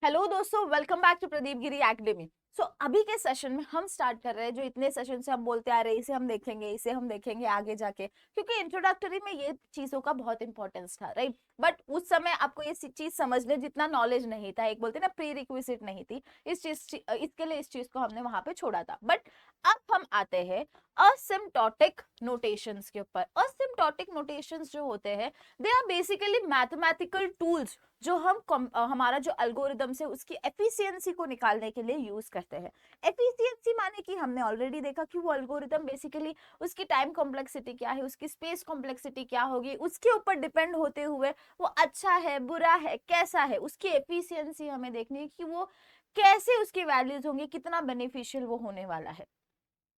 Hello दोस्तों, welcome back to Pradeep Giri academy. So अभी के सेशन में हम स्टार्ट कर रहे हैं, जो इतने सेशन से हम बोलते आ रहे हैं इसे हम देखेंगे, इसे हम देखेंगे आगे जाके, क्योंकि इंट्रोडक्टरी में ये चीजों का बहुत इंपॉर्टेंस था, राइट। बट उस समय आपको ये चीज समझने जितना नॉलेज नहीं था, एक बोलते ना प्री रिक्विजिट नहीं थी इस चीज, इसके लिए इस चीज को हमने वहां पे छोड़ा था। बट अब हम आते हैं असिम्प्टोटिक नोटेशंस के ऊपर। असिम्प्टोटिक नोटेशंस जो होते हैं, they are basically mathematical tools जो हम हमारा जो एल्गोरिदम है उसकी एफिशिएंसी को निकालने के लिए यूज करते हैं। एफिशिएंसी माने कि हमने ऑलरेडी देखा कि वो एल्गोरिदम बेसिकली उसकी टाइम कॉम्प्लेक्सिटी क्या है, उसकी स्पेस कॉम्प्लेक्सिटी क्या होगी, उसके ऊपर डिपेंड होते हुए वो अच्छा है, बुरा है, कैसा है, उसकी एफिशिएंसी हमें देखनी है कि वो कैसे उसकी वैल्यूज होंगे, कितना बेनिफिशियल वो होने वाला है।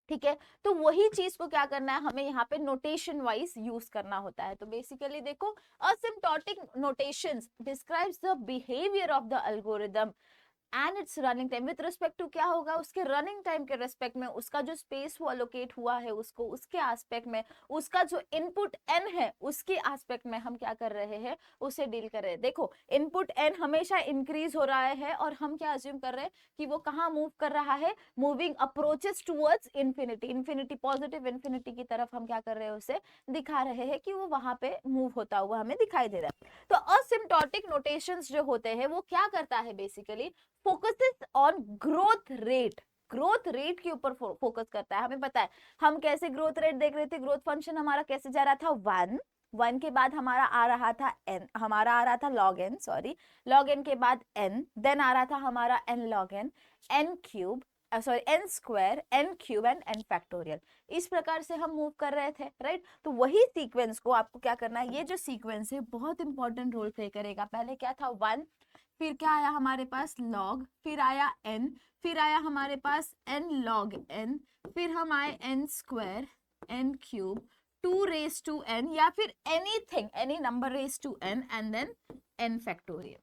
ठीक है, तो वही चीज को क्या करना है, हमें यहाँ पे नोटेशन वाइज यूज करना होता है। तो बेसिकली देखो, asymptotic notations describes the behavior of the algorithm and its running time with respect to क्या होगा, उसके रनिंग टाइम के रेस्पेक्ट में, उसका जो स्पेस वो अलोकेट हुआ है उसको, उसके एस्पेक्ट में, उसका जो इनपुट एन है उसके एस्पेक्ट में हम क्या कर रहे हैं, उसे डील कर रहे हैं। देखो, इनपुट एन हमेशा इंक्रीज हो रहा है और हम क्या अज्यूम कर रहे हैं कि वो कहाँ मूव कर रहा है, moving approaches towards infinity, infinity positive infinity की तरफ हम क्या कर रहे हैं, उसे दिखा रहे हैं कि वो वहां पे मूव होता हुआ हमें दिखाई दे रहा है। तो असिम्प्टोटिक नोटेशंस जो होते हैं वो क्या करता है, basically focuses on growth rate के ऊपर फोकस करता है। हमें पता है हम कैसे ग्रोथ रेट देख रहे थे, ग्रोथ फंक्शन हमारा कैसे जा रहा था, 1 के बाद हमारा आ रहा था n, हमारा आ रहा था log n, sorry, log n के बाद n, देन आ रहा था हमारा n log n, n cube, sorry n square, n cube and n factorial. इस प्रकार से हम मूव कर रहे थे, राइट। तो वही सीक्वेंस को आपको क्या करना है, ये जो सीक्वेंस है बहुत इंपॉर्टेंट रोल प्ले करेगा। पहले क्या था 1, फिर क्या आया हमारे पास log, फिर आया n, फिर आया हमारे पास n log n, फिर हम आए n square, n cube, 2 raise to n, या फिर anything, any number raise to n, and then n factorial.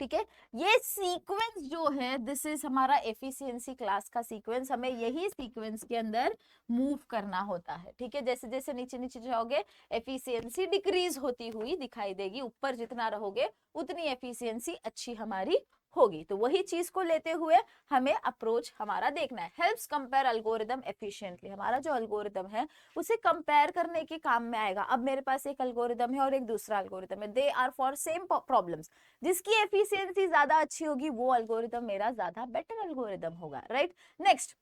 ठीक है, ये सीक्वेंस जो है दिस इज हमारा एफिशिएंसी क्लास का सीक्वेंस। हमें यही सीक्वेंस के अंदर मूव करना होता है। ठीक है, जैसे जैसे नीचे नीचे जाओगे एफिशिएंसी डिक्रीज होती हुई दिखाई देगी, ऊपर जितना रहोगे उतनी एफिशिएंसी अच्छी हमारी होगी। तो वही चीज को लेते हुए हमें अप्रोच हमारा देखना है। हेल्प्स कंपेयर एल्गोरिदम एफिशिएंटली, हमारा जो एल्गोरिदम है उसे कंपेयर करने के काम में आएगा। अब मेरे पास एक एल्गोरिदम है और एक दूसरा एल्गोरिदम है, they are for same problems, जिसकी एफिशिएंसी ज्यादा अच्छी होगी वो एल्गोरिदम मेरा ज्यादा बेटर एल्गोरिदम होगा, right. Next,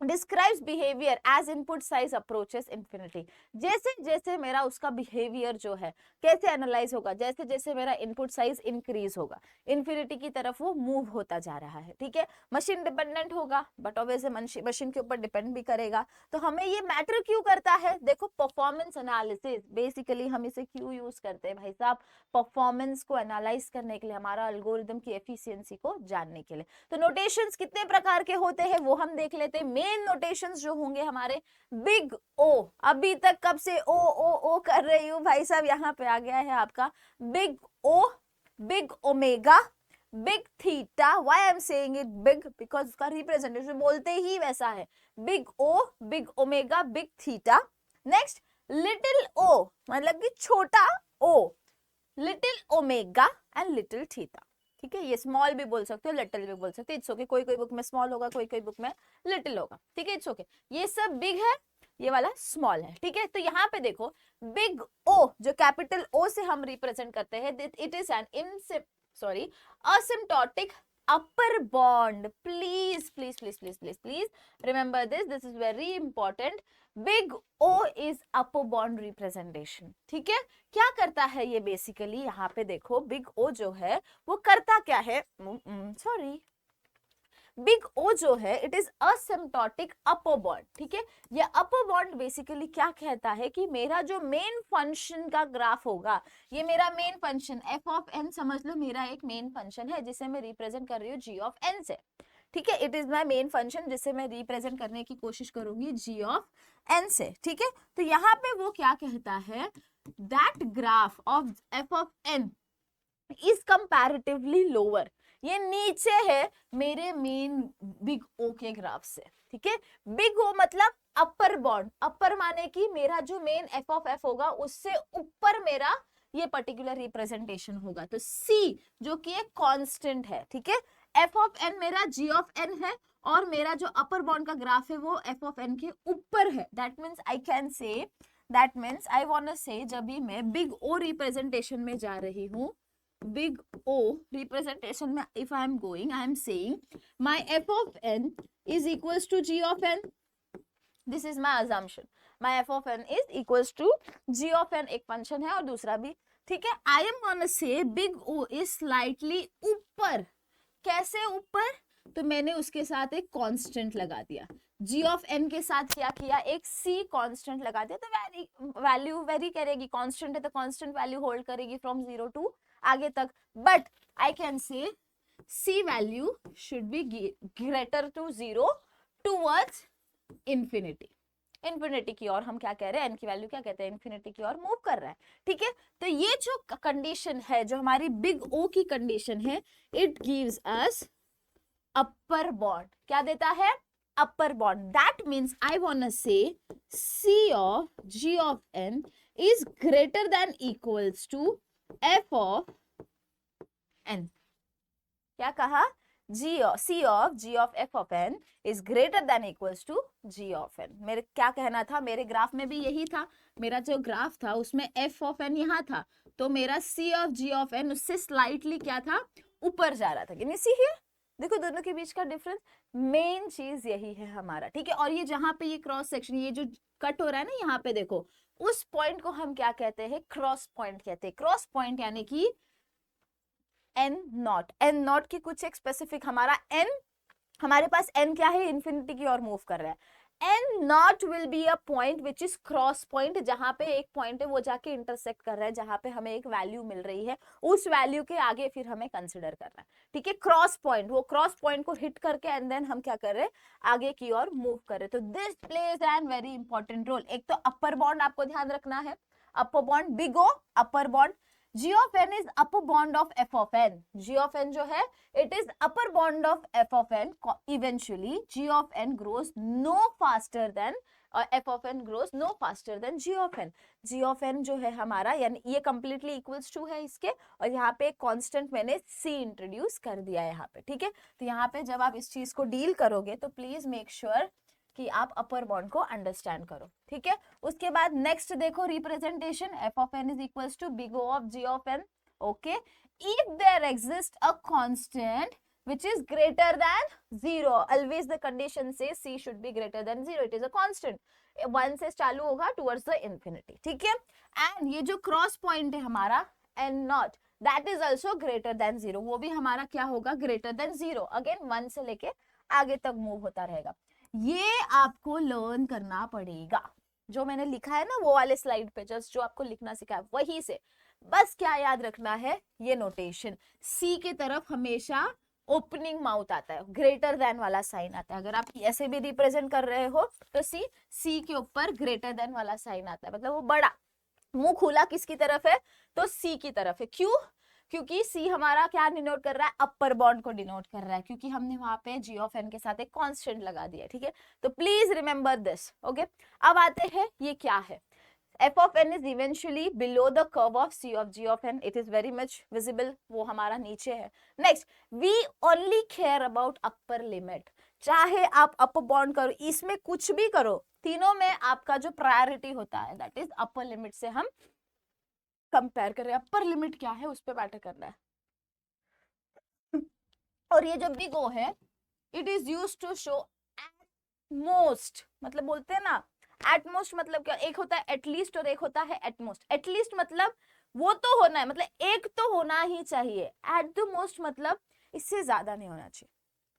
describes behaviour as input size approaches infinity. जैसे जैसे मेरा उसका बिहेवियर जो है कैसे एनालाइज होगा, जैसे जैसे मेरा इनपुट साइज इंक्रीज होगा, इंफिनिटी की तरफ वो मूव होता जा रहा है। ठीक है, मशीन डिपेंडेंट होगा बट ऑब्वियसली मशीन के ऊपर डिपेंड भी करेगा। तो हमें ये मैटर क्यों करता है, देखो परफॉर्मेंस एनालिसिस, बेसिकली हम इसे क्यों यूज करते हैं भाई साहब, परफॉर्मेंस को एनालाइज करने के लिए, हमारा एल्गोरिदम की एफिशिएंसी को जानने के लिए। तो नोटेशंस कितने प्रकार के होते हैं वो हम देख लेते हैं। मेन नोटेशंस जो होंगे हमारे, बिग ओ, अभी तक कब से ओ ओ ओ कर रही हूँ भाई साहब, यहाँ पे आ गया है आपका big O, big omega, big theta. Why I am saying it big, because उसका रिप्रेजेंटेशन बोलते ही वैसा है, big O, big omega, big theta. Next, little O मतलब कि छोटा O, little omega and little theta. ठीक है, ये स्मॉल भी बोल सकते हो, लिटिल भी बोल सकते हो, इट्स ओके। कोई कोई बुक में स्मॉल होगा, कोई कोई बुक में लिटिल होगा। ठीक है, इट्स ओके। ये सब बिग है, ये वाला स्मॉल है। ठीक है, तो यहाँ पे देखो बिग ओ जो कैपिटल ओ से हम रिप्रेजेंट करते हैं, it is an sorry asymptotic upper bond. Please please please please please please remember this is very important. Big O is upper bond representation. ठीक है, क्या करता है ये, बेसिकली यहाँ पे देखो बिग ओ जो है वो करता क्या है, सॉरी, बिग ओ जो है it is asymptotic upper bond. ठीक है, ये अपर बॉन्ड बेसिकली क्या कहता है कि मेरा जो मेन फंक्शन का ग्राफ होगा, ये मेरा main function f of n समझ लो, मेरा एक मेन फंक्शन है जिसे मैं रिप्रेजेंट कर रही हूँ जी ऑफ एन से। ठीक है, it is my main function जिसे मैं रिप्रेजेंट करने की कोशिश करूंगी जी ऑफ एन से। ठीक है, तो यहाँ पे वो क्या कहता है, that graph of f of n is comparatively lower, ये नीचे है मेरे मेन बिग ओ के ग्राफ से। ठीक है, बिग ओ मतलब अपर बॉन्ड, अपर माने कि मेरा जो मेन एफ ऑफ एफ होगा उससे ऊपर मेरा ये पर्टिकुलर रिप्रेजेंटेशन होगा। तो सी जो कि एक कांस्टेंट है, ठीक है, एफ ऑफ एन मेरा जी ऑफ एन है और मेरा जो अपर बाउंड का ग्राफ है वो एफ ऑफ एन के ऊपर है। That means I can say, that means I want to say जब भी मैं बिग ओ रिप्रेजेंटेशन में जा रही हूँ, बिग O representation में if I am going, I am saying my f of n is equals to g of n. This is my assumption. My f of n is equals to g of n, एक function है और दूसरा भी, ठीक है। I am gonna say big O is slightly ऊपर। कैसे ऊपर? तो मैंने उसके साथ एक कांस्टेंट लगा दिया। g ऑफ n के साथ क्या किया, एक c कांस्टेंट लगा दिया। तो वैल्यू वेरी करेगी, कांस्टेंट है तो कांस्टेंट वैल्यू होल्ड करेगी फ्रॉम 0 टू आगे तक। But I can say c value should be greater to 0 towards infinity. Infinity की ओर हम क्या कह रहे हैं, n की वैल्यू क्या कहते हैं, इंफिनिटी की ओर मूव कर रहा है, ठीक है। तो ये जो कंडीशन है, जो हमारी बिग O की कंडीशन है, it gives us upper bound. क्या देता है, upper bound. That means I want say c of g of n is greater than equals to f of n। क्या कहा, c of g of f of n is greater than equals to g of n। मेरे क्या कहना था, मेरे graph में भी यही था। मेरा जो ग्राफ था उसमें f ऑफ n यहाँ था, तो मेरा c of g of n उससे स्लाइटली क्या था, ऊपर जा रहा था। कैन यू सी हियर, देखो दोनों के बीच का डिफरेंस। मेन चीज यही है हमारा, ठीक है। और ये जहां पे ये क्रॉस सेक्शन, ये जो कट हो रहा है ना यहाँ पे, देखो उस पॉइंट को हम क्या कहते हैं, क्रॉस पॉइंट कहते हैं। क्रॉस पॉइंट यानी कि एन नॉट, एन नॉट की कुछ एक स्पेसिफिक, हमारा एन, हमारे पास एन क्या है, इन्फिनिटी की ओर मूव कर रहा है। N naught will be a point which is cross point, जहां पे एक पॉइंट है वो जाके इंटरसेक्ट कर रहा है, जहां पे हमें एक वैल्यू मिल रही है, उस वैल्यू के आगे फिर हमें कंसिडर करना है, ठीक है। क्रॉस पॉइंट, वो क्रॉस पॉइंट को हिट करके एंड देन हम क्या कर रहे हैं, आगे की ओर मूव कर रहे हैं। तो this plays an very important role. एक तो अपर बॉन्ड आपको ध्यान रखना है, upper bound big O, upper bound g of n is upper bond of f of n. g of n जो है, it is upper bond of f of n. Eventually g of n grows no faster than f of n grows no faster than g of n. g of n जो है हमारा, यानी ये completely equals to है इसके, और यहाँ पे एक constant मैंने c इंट्रोड्यूस कर दिया है यहाँ पे, ठीक है। तो यहाँ पे जब आप इस चीज को डील करोगे तो प्लीज मेक श्योर कि आप अपर बॉन्ड को अंडरस्टैंड करो, ठीक है। उसके बाद नेक्स्ट देखो representation, f of n is equals to big O of g of n, okay, if there exists a constant which is greater than 0, always the condition says c should be greater than 0, it is a constant, 1 से चालू होगा towards the infinity, ठीक है। And ये जो cross point है हमारा n not, that is also greater than 0, वो भी हमारा क्या होगा, greater than 0, अगेन 1 से लेके आगे तक मूव होता रहेगा। ये आपको लर्न करना पड़ेगा, जो मैंने लिखा है ना वो वाले स्लाइड पे, जस्ट जो आपको लिखना सिखाया वही से। बस क्या याद रखना है, ये नोटेशन, सी के तरफ हमेशा ओपनिंग माउथ आता है, ग्रेटर देन वाला साइन आता है। अगर आप ऐसे भी रिप्रेजेंट कर रहे हो तो सी के ऊपर ग्रेटर देन वाला साइन आता है, मतलब वो बड़ा मुंह खुला किसकी तरफ है, तो सी की तरफ है। क्यों, क्योंकि सी हमारा क्या डिनोट कर रहा है, अपर बॉन्ड को डिनोट कर रहा है, क्योंकि हमने वहां पे g ऑफ n के साथ एक कांस्टेंट लगा दिया, ठीक है। तो प्लीज रिमेंबर दिस, ओके। अब आते हैं ये क्या है, f of n is eventually below the curve of c of g of n, it is very much visible, वो हमारा नीचे है। Next, we only care about upper limit, चाहे आप अपर बॉन्ड करो, इसमें कुछ भी करो, तीनों में आपका जो प्रायोरिटी होता है दैट इज अपर लिमिट से हम कंपेयर कर रहे हैं। अपर लिमिट क्या है उस पे मैटर करना है। और ये जो बिग O है, it is used to show at most, मतलब बोलते हैं ना एट मोस्ट, मतलब क्या, एक होता है एटलीस्ट और एक होता है एट मोस्ट। एटलीस्ट मतलब वो तो होना है, मतलब एक तो होना ही चाहिए। एट द मोस्ट मतलब इससे ज्यादा नहीं होना चाहिए,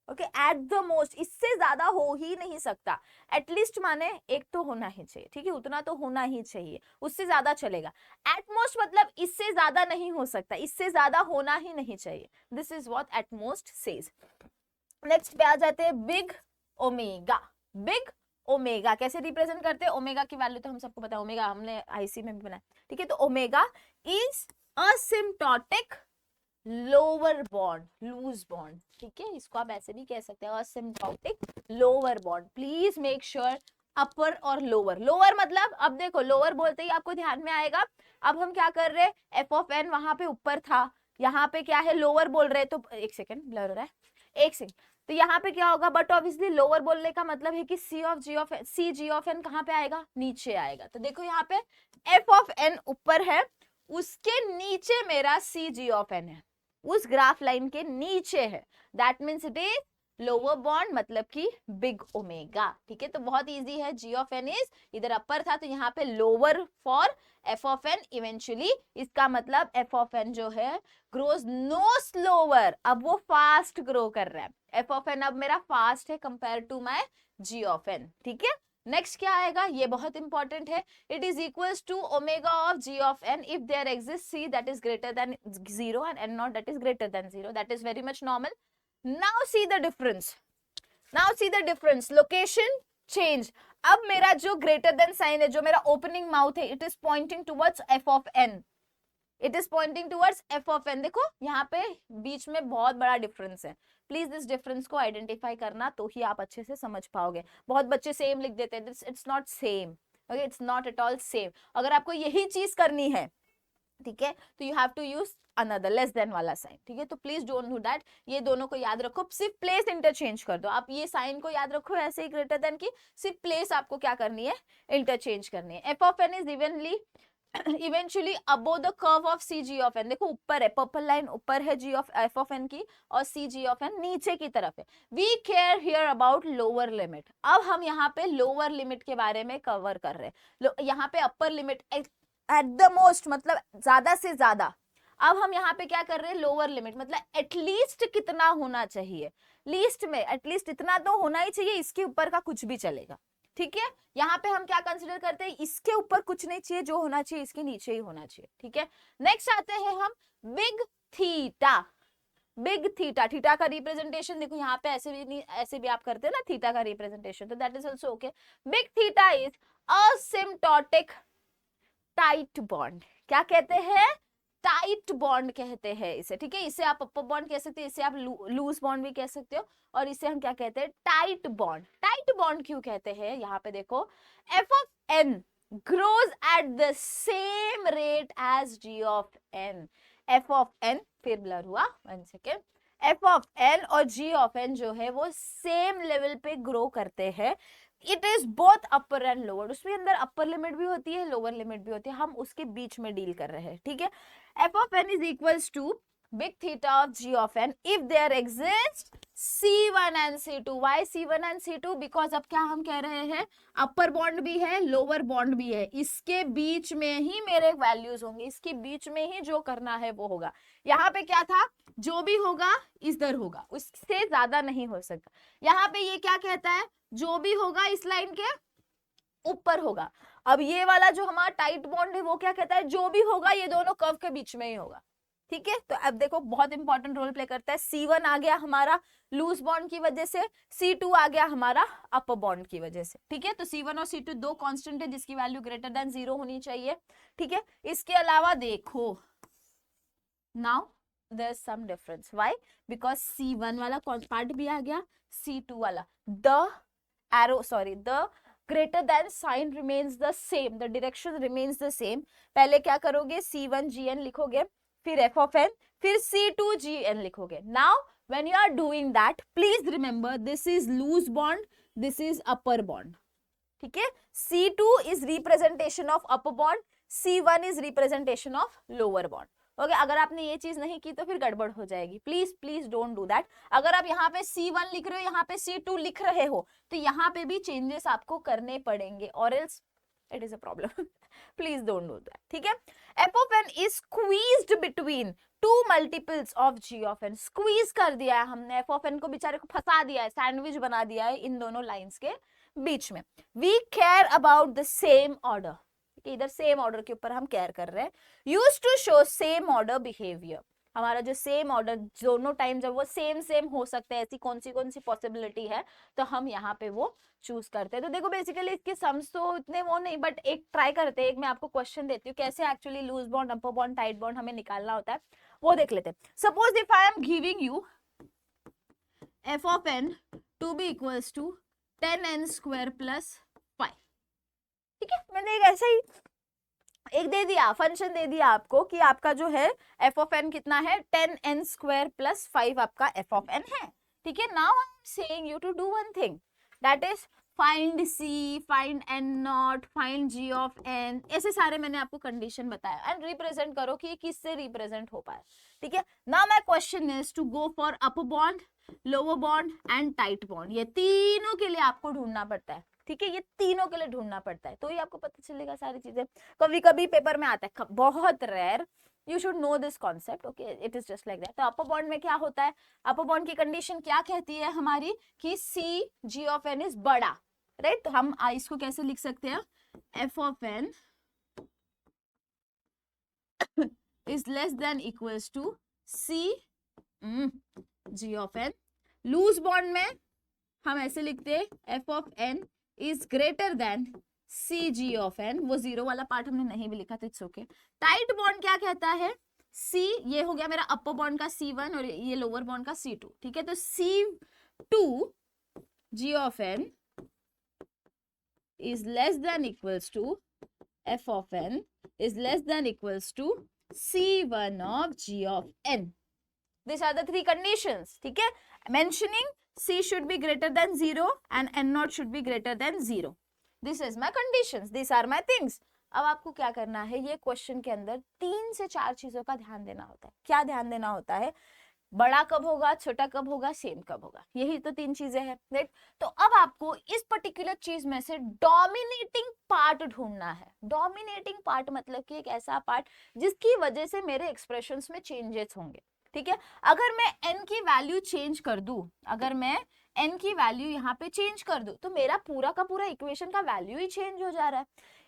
ओके। एट द मोस्ट इससे ज्यादा हो ही नहीं सकता, एटलीस्ट माने एक तो होना ही चाहिए, ठीक है, उतना तो होना ही चाहिए, उससे ज्यादा चलेगा। एट मोस्ट मतलब इससे ज्यादा नहीं हो सकता, इससे ज्यादा होना ही नहीं चाहिए, this is what at most says. Next पे आ जाते हैं बिग ओमेगा। बिग ओमेगा कैसे रिप्रेजेंट करते हैं, ओमेगा की वैल्यू तो हम सबको पता है, ओमेगा हमने आईसी में भी बनाया, ठीक है। तो omega is asymptotic lower bound, loose bound, ठीक है, इसको आप ऐसे भी कह सकते हैं, asymptotic lower bound. Please make sure upper और लोअर। लोअर मतलब अब देखो लोअर बोलते ही आपको ध्यान में आएगा, अब हम क्या कर रहे हैं, एफ ऑफ एन वहां पे ऊपर था, यहाँ पे क्या है लोअर बोल रहे हैं, तो एक सेकेंड ब्लर हो रहा है, एक सेकेंड, तो यहाँ पे क्या होगा, बट ऑब्वियसली लोअर बोलने का मतलब है कि C of ji of N, C ji of N कहाँ पे आएगा, नीचे आएगा। तो देखो यहाँ पे एफ ऑफ एन ऊपर है, उसके नीचे मेरा सी जी ऑफ एन है, उस ग्राफ लाइन के नीचे है, that means it is lower bond, मतलब कि बिग ओमेगा। ठीक है, तो बहुत इजी है, जी ऑफ एन इज इधर अपर था तो यहाँ पे lower for f of n eventually, इसका मतलब एफ ऑफ एन जो है ग्रोज नो स्लोअर, अब वो फास्ट ग्रो कर रहा है, एफ ऑफ एन अब मेरा फास्ट है compare to my g of n. ठीक है, नेक्स्ट क्या आएगा, ये बहुत इंपॉर्टेंट है, it is equals to omega of ji of n if there exist c that is greater than 0 and n naught that is greater than 0, that is very much normal. Now see the difference, now see the difference, location change, अब मेरा जो greater than sign है, जो मेरा opening mouth है, it is pointing towards f of n, it is pointing towards f of n. देखो यहाँ पे बीच में बहुत बड़ा डिफरेंस है, प्लीज इस डिफरेंस को आइडेंटिफाई करना तो ही आप अच्छे से समझ पाओगे। बहुत बच्चे सेम लिख देते हैं, it's not same, okay, it's not at all same. अगर आपको यही चीज करनी है, ठीक है, तो you have to use another less than वाला साइन। ठीक है, तो प्लीज डोंट डू दैट, ये दोनों को याद रखो, सिर्फ प्लेस इंटरचेंज कर दो, आप ये साइन को याद रखो ऐसे ही ग्रेटर देन की, सिर्फ प्लेस आपको क्या करनी है, इंटरचेंज करनी है। F of n is evenly eventually above the curve of c ji of n, देखो ऊपर है, पर्पल लाइन ऊपर है g of f of n की, और सी जी ऑफ एन नीचे की तरफ है। We care here about lower limit, अब हम यहाँ पे लोअर लिमिट के बारे में कवर कर रहे हैं, यहाँ पे upper limit at the most मतलब ज्यादा से ज्यादा, अब हम यहाँ पे क्या कर रहे हैं, लोअर लिमिट मतलब एटलीस्ट कितना होना चाहिए, लीस्ट में एटलीस्ट इतना तो होना ही चाहिए, इसके ऊपर का कुछ भी चलेगा। ठीक है, यहाँ पे हम क्या कंसिडर करते हैं, इसके ऊपर कुछ नहीं चाहिए, जो होना चाहिए इसके नीचे ही होना चाहिए। ठीक है, नेक्स्ट आते हैं हम big theta. Big theta, theta का रिप्रेजेंटेशन देखो यहाँ पे ऐसे भी नहीं, ऐसे भी आप करते हैं ना थीटा का रिप्रेजेंटेशन, तो that is also okay. Big theta is asymptotic tight bound, क्या कहते हैं, टाइट बॉन्ड कहते हैं इसे। ठीक है, इसे आप अपर बॉन्ड कह सकते हैं, इसे आप लूज बॉन्ड भी कह सकते हो, और इसे हम क्या कहते हैं, टाइट बॉन्ड। टाइट बॉन्ड क्यों कहते हैं, यहाँ पे देखो, f of n grows at the same rate as g of n, f of n फिर ब्लर हुआ, 1 सेकेंड, एफ ऑफ एन और जी ऑफ एन जो है वो सेम लेवल पे ग्रो करते हैं, it is both upper and lower, उसमें अंदर अपर लिमिट भी होती है, लोअर लिमिट भी होती है, हम उसके बीच में डील कर रहे हैं। ठीक है, f of n is equals to big theta of ji of n if there exist C1 and C2, why C1 and C2, because अब क्या हम कह रहे हैं, अपर बॉन्ड भी है लोअर बॉन्ड भी है, इसके बीच में ही मेरे वैल्यूज होंगे, इसके बीच में ही जो करना है वो होगा। यहाँ पे क्या था, जो भी होगा इधर होगा, उससे ज्यादा नहीं हो सकता। यहाँ पे ये क्या कहता है, जो भी होगा इस लाइन के ऊपर होगा। अब ये वाला जो हमारा टाइट बॉन्ड है वो क्या कहता है, जो भी होगा ये दोनों कर्व के बीच में ही होगा। ठीक है, तो अब देखो बहुत इंपॉर्टेंट रोल प्ले करता है, C1 आ गया हमारा लूज बॉन्ड की वजह से, C2 आ गया हमारा अपर बॉन्ड की वजह से। ठीक है, तो C1 और C2 दो कांस्टेंट है जिसकी वैल्यू ग्रेटर देन 0 होनी चाहिए। ठीक है, इसके अलावा देखो now there is some difference, why, because C1 वाला पार्ट भी आ गया, C2 वाला, the arrow sorry the greater than sign remains the same, the direction remains the same। पहले क्या करोगे, C1GN लिखोगे, फिर F of n, फिर C2GN लिखोगे। Now when you are doing that, please remember this is loose bond, this is upper bond। ठीक है, C2 is representation of upper bond, C1 is representation of lower bond। Okay, अगर आपने ये चीज नहीं की तो फिर गड़बड़ हो जाएगी, please please don't do that. अगर आप यहाँ पे C1 लिख रहे हो, यहाँ पे C2 लिख रहे हो, तो यहाँ पे भी चेंजेस आपको करने पड़ेंगे, और else it is a problem. Please don't do that. ठीक है, f of n is squeezed between two multiples of ji of n, squeeze कर दिया है हमने एफ ऑफ एन को, बेचारे को फंसा दिया है, सैंडविच बना दिया है इन दोनों लाइंस के बीच में। We care about the same order, इधर सेम ऑर्डर के ऊपर हम केयर कर रहे हैं। Use to show same order behaviour, हमारा जो सेम ऑर्डर दोनों टाइम जब वो सेम सेम हो सकते हैं, ऐसी कौन सी पॉसिबिलिटी है, तो हम यहाँ पे वो चूज करते हैं। तो देखो बेसिकली इसके सम्स तो इतने वो नहीं, बट एक ट्राई करते हैं, एक मैं आपको क्वेश्चन देती हूँ कैसे actually loose bound, upper bound, tight bound हमें निकालना होता है, वो देख लेते हैं। Suppose if I am giving you f of n to be equals to 10n² + 5, ठीक है, मैंने एक ऐसा ही एक दे दिया, फंक्शन दे दिया आपको कि आपका जो है एफ ऑफ एन कितना है 10n स्क्वायर प्लस 5 आपका एफ ऑफ एन है। ठीक है, now I am saying you to do one thing, that is find c, find n naught, find g of n, ऐसे सारे मैंने आपको कंडीशन बताया एंड रिप्रेजेंट करो कि किससे रिप्रेजेंट हो पाए। ठीक है, now my question is to go for upper bound, lower bound and tight bound, ये तीनों के लिए आपको ढूंढना पड़ता है। ठीक है, ये तीनों के लिए ढूंढना पड़ता है, तो ही आपको पता चलेगा सारी चीजें। कभी कभी पेपर में आता है, बहुत rare, you should know this concept, okay, it is just like that. तो अपर बॉन्ड में क्या होता है, अपर बॉन्ड की कंडीशन क्या कहती है हमारी कि c ji of n is बड़ा, राइट। तो हम इसको कैसे लिख सकते हैं, f of n is less than equals to c ji of n. Loose bound में हम ऐसे लिखते हैं f of n is greater than c ji of n, वो जीरो वाला पार्ट हमने नहीं भी लिखा था, इट्स ओके। टाइट बॉन्ड क्या कहता है, सी, ये हो गया मेरा अपर बॉन्ड का C1 और ये लोअर बॉन्ड का C2। ठीक है, तो C2 g of n is less than equals to f of n is less than equals to C1 of g of n. These are the three conditions. ठीक है, mentioning C should be greater than 0 and n naught should be greater than 0. This is my conditions. These are my things. अब आपको क्या करना है, ये question के अंदर 3 से 4 चीजों का ध्यान देना होता है। क्या ध्यान देना होता है, बड़ा कब होगा, छोटा कब होगा, सेम कब होगा, यही तो 3 चीजें हैं, राइट। तो अब आपको इस पर्टिकुलर चीज में से डोमिनेटिंग पार्ट ढूंढना है। डोमिनेटिंग पार्ट मतलब कि एक ऐसा पार्ट जिसकी वजह से मेरे एक्सप्रेशंस में चेंजेस होंगे। ठीक है, अगर मैं n की वैल्यू चेंज कर दूं, अगर मैं n की वैल्यू यहाँ पे चेंज कर दूं, तो मेरा पूरा का पूरा इक्वेशन का वैल्यू ही चेंज हो जा रहा है।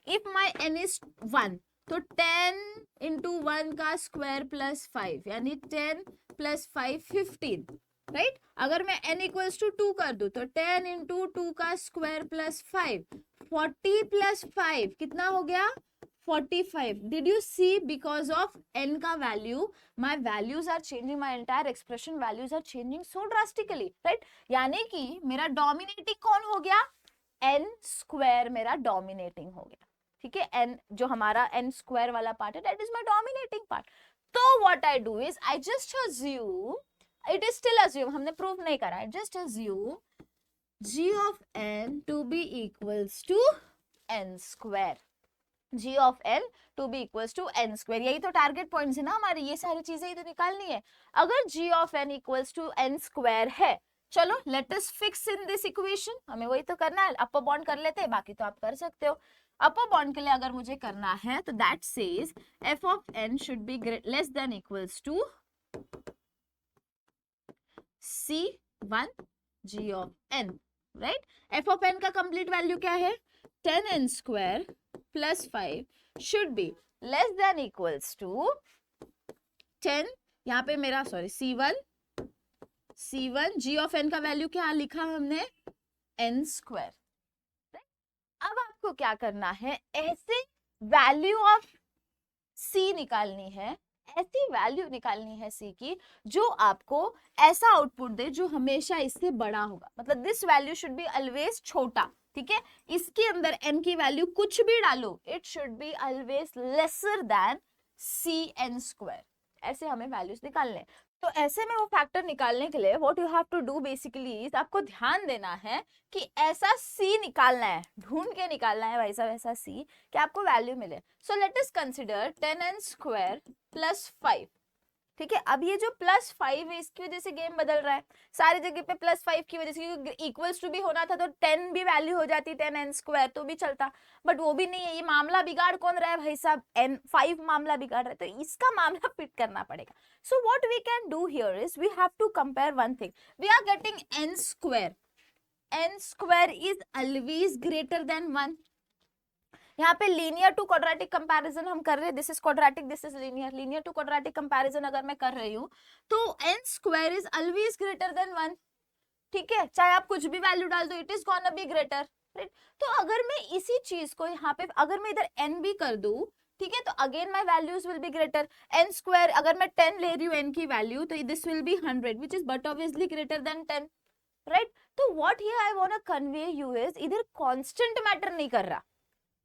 इफ माई n इज 1, तो 10 इंटू 1 का स्क्वायर प्लस 5 यानी 10 प्लस 5 15, राइट। अगर मैं n इक्वल्स टू 2 कर दूं, तो 10 इंटू 2 का स्क्वायर प्लस 5, 40 प्लस 5 कितना हो गया 45। Did you see, because of n का value my values are changing, my entire expression values are changing so drastically, right. यानी कि मेरा डोमिनेटिंग कौन हो गया, n स्क्वायर मेरा डोमिनेटिंग हो गया। ठीक है, n जो हमारा n स्क्वायर वाला पार्ट है, that is my dominating part. तो what I do is I just assume, it is still assume, हमने प्रूव नहीं करा, just assume g of n to be equals to n square, g of n to be equals to n square. यही तो target points है ना हमारी, ये सारी चीजें ही तो निकालनी है। अगर g of n equals to n square है, चलो let us fix in this equation, हमें वही तो करना है। अपर बॉन्ड कर लेते हैं, बाकी तो आप कर सकते हो। अपर बॉन्ड के लिए अगर मुझे करना है तो that says f of n should be less than equals to C1 g of n, right. f of n का कंप्लीट वैल्यू क्या है, 10n square plus 5 should be less than equals to 10, यहाँ पे मेरा sorry C1 g of n का value क्या लिखा हमने, n स्क्वायर। अब आपको क्या करना है, ऐसे वैल्यू ऑफ c निकालनी है, ऐसी वैल्यू निकालनी है c की जो आपको ऐसा आउटपुट दे जो हमेशा इससे बड़ा होगा। मतलब this value should be always छोटा। ठीक है, इसके अंदर n की वैल्यू कुछ भी डालो, it should be always lesser than cn square. ऐसे हमें वैल्यूज निकालने। तो ऐसे में वो फैक्टर निकालने के लिए what you have to do basically is, आपको ध्यान देना है कि ऐसा c निकालना है, ढूंढ के निकालना है वैसा वैसा c कि आपको वैल्यू मिले। So let us consider 10n square plus 5। ठीक है, अब ये जो प्लस 5 है इसकी वजह से गेम बदल रहा है, सारी जगह पे प्लस 5 की वजह से, क्योंकि इक्वल्स टू भी होना था तो 10 भी वैल्यू हो जाती, 10n स्क्वायर तो भी चलता, बट वो भी नहीं है। ये मामला बिगाड़ कौन रहा है भाई साहब, n5 मामला बिगाड़ रहा है, तो इसका मामला फिट करना पड़ेगा। So what we can do here is we have to compare one thing, we are getting n square is always greater than 1। यहाँ पे लीनियर टू क्वाड्रेटिक कंपैरिजन हम कर रहे हैं, this is quadratic, this is linear, linear to quadratic comparison अगर मैं कर रही हूँ तो n square is always greater than 1। ठीक है, चाहे आप कुछ भी वैल्यू डाल दो, it is gonna be greater, right. तो अगर मैं इसी चीज को यहाँ पे अगर मैं इधर n भी कर दूं, ठीक है, तो again my values will be greater. n square अगर मैं 10 ले रही हूँ n की वैल्यू, तो this will be 100 which is but obviously greater than 10, right. तो what here I want to convey you is, इधर कांस्टेंट मैटर नहीं कर रहा,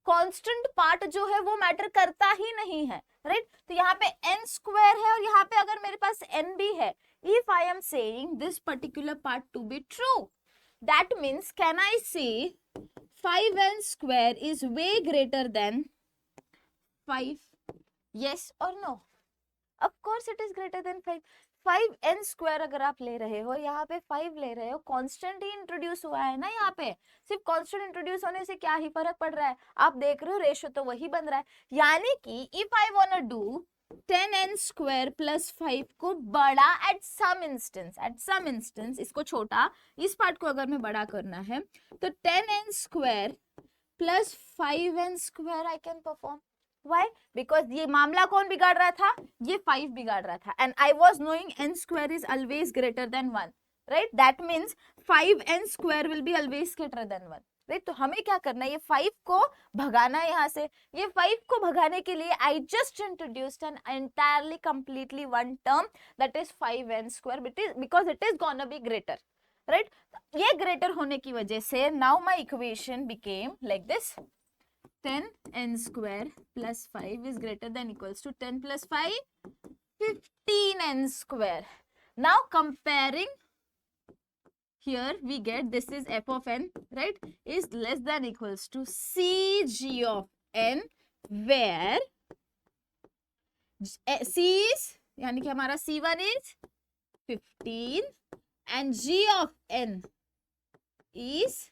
कांस्टेंट पार्ट जो है वो मैटर करता ही नहीं है, राइट? तो यहाँ पे n स्क्वायर है और यहाँ पे अगर मेरे पास n भी है, if I am saying this particular part to be true, that means can I say 5n square is way greater than 5? Yes or no? Of course it is greater than 5. 5n square अगर आप ले रहे हो, यहाँ पे 5 ले रहे हो, कांस्टेंट ही इंट्रोड्यूस हुआ है ना यहाँ पे, सिर्फ कांस्टेंट इंट्रोड्यूस होने से क्या ही फर्क पड़ रहा है, आप देख रहे हो रेशियो तो वही बन रहा है। यानी कि if I want to do 10n square plus 5 को बड़ा एट सम इंस्टेंस, इसको छोटा, इस पार्ट को अगर मैं बड़ा करना है तो 10n square plus 5n square I can perform. Why? Because ये मामला कौन बिगाड़ रहा था, ये 5 बिगाड़ रहा था, and I was knowing n square is always greater than 1, right? That means 5n square will be always greater than 1, right? तो हमें क्या करना है, ये 5 को भगाना है यहाँ से। ये 5 को भगाने के लिए I just introduced an entirely completely one term that is 5n square, because it is gonna be greater, right? ये greater होने की वजह से now my equation became like this. 10n square plus 5 is greater than equals to 10 plus 5, 15n square. Now comparing, here we get this is f of n, right, is less than equals to cg of n, where c is, यानी कि हमारा c1 is 15 and g of n is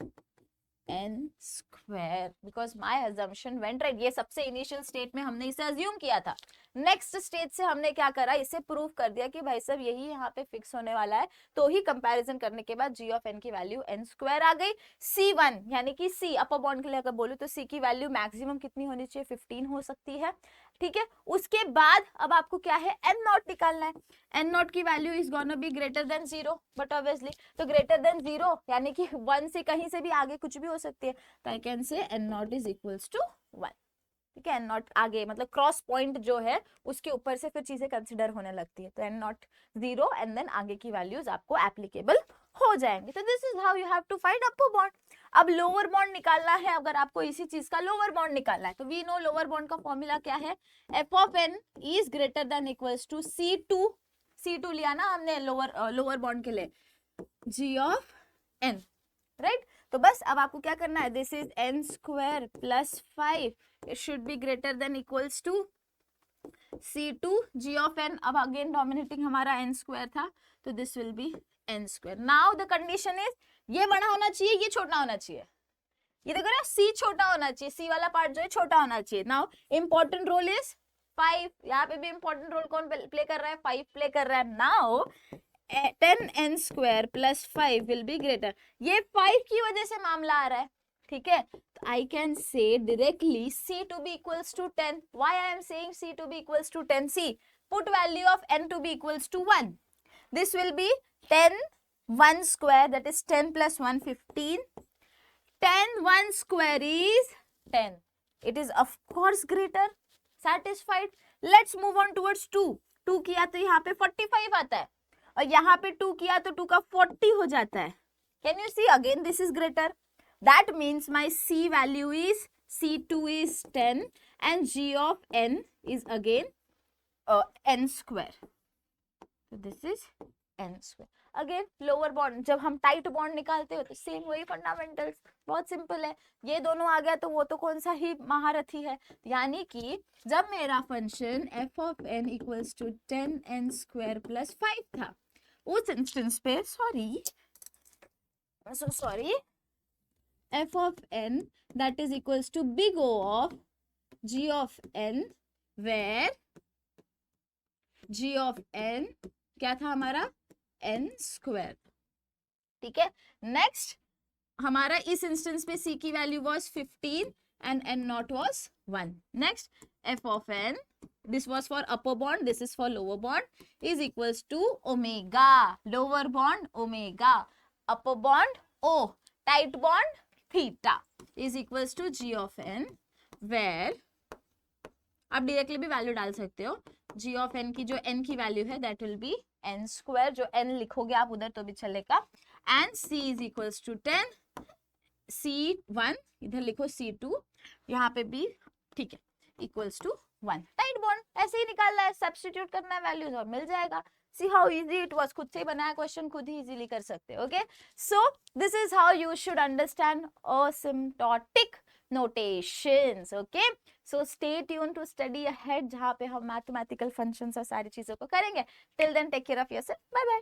n square, because my assumption went right. ये सबसे initial state में हमने इसे assume किया था, नेक्स्ट स्टेज से हमने क्या करा, इसे प्रूव कर दिया कि भाई साहब यही यहाँ पे फिक्स होने वाला है, तो ही कंपैरिजन करने के बाद g ऑफ n की वैल्यू n स्क्वायर आ गई। c1 यानी कि c अपर बॉन्ड के लिए अगर बोलूं तो c की वैल्यू मैक्सिमम कितनी होनी चाहिए, 15 हो सकती है, ठीक है। उसके बाद अब आपको क्या है, n नॉट निकालना है, n नॉट की value is gonna be greater than 0, but obviously तो ग्रेटर देन 0 यानी कि 1 से कहीं से भी आगे कुछ भी हो सकती है, तो I can say n naught is equals to 1, ठीक है। n नॉट आगे मतलब क्रॉस पॉइंट जो है उसके ऊपर से फिर चीजें कंसिडर होने लगती है, तो n नॉट 0 एंड देन आगे की वैल्यूज आपको एप्लीकेबल हो जाएंगे। तो this is how you have to find upper bound. अब लोअर बॉन्ड निकालना है, अगर आपको इसी चीज का लोअर बॉन्ड निकालना है तो वी नो लोअर बॉन्ड का फॉर्मूला क्या है, f of n is greater than equals to c2 लिया ना हमने लोअर बॉन्ड के लिए, g ऑफ n, राइट। तो बस अब आपको क्या करना है, this is n square plus 5, it should be greater than equals to c2 g of n। अब अगेन डोमिनेटिंग हमारा n स्क्वायर था, तो this will be n square. Now the condition is ये बड़ा होना चाहिए, ये छोटा होना चाहिए, ये देखो ना c छोटा होना चाहिए, c वाला पार्ट जो है छोटा होना चाहिए। नाउ इंपॉर्टेंट रोल इज 5, यहाँ पे भी इंपॉर्टेंट रोल कौन प्ले कर रहा है, 5 प्ले कर रहा है। Now 10n square plus 5 will be greater, ये 5 की वजह से मामला आ रहा है, ठीक है। तो I can say directly c to be equals to 10। Why I am saying c to be equals to 10, see put value of n to be equals to 1, this will be 10 1 square, that is 10 plus 1 15, 10 1 square is 10, it is of course greater, satisfied। let's move on towards 2 किया तो यहाँ पे 45 आता है, और यहाँ पे 2 किया तो 2 का 40 हो जाता है। can you see again this is greater, that means my c value is c2 is 10 and g of n is again n square, so this is n square। Again lower bond, जब हम tight bond निकालते हो तो same वही fundamentals, बहुत simple है। ये दोनों आ गया तो वो तो कौन सा ही महारथी है, यानी कि जब मेरा function f of n equals to 10n square plus 5 था, उस इंस्टेंस पे sorry f of n that is equals to big O of g of n, where g of n क्या था हमारा, n स्क्वायर, ठीक है। नेक्स्ट हमारा इस इंस्टेंस पे c की वैल्यू was 15 and n naught was 1। Next f of n, this was for upper bound, this is for lower bound, is equals to omega, lower bound omega, upper bound o, tight bound theta, is equals to g of n, where आप directly भी value डाल सकते हो, g of n की जो n की value है that will be n square, जो n लिखोगे आप उधर तो भी चलेगा, and c is equals to 10, C1, इधर लिखो C2, यहाँ पे B, ठीक है, इक्वल्स टू 1, टाइट बॉन्ड। ऐसे ही निकालना है, सब्स्टिट्यूट करना है वैल्यूज और मिल जाएगा। See how easy it was, खुद से ही बनाया क्वेश्चन, खुद ही इजीली कर सकते हो। Okay, so this is how you should understand asymptotic notations. Okay, so stay tuned to study ahead, जहाँ पे हम मैथमेटिकल फंक्शंस और सारी चीजों को करेंगे। Till then take care of yourself, bye bye.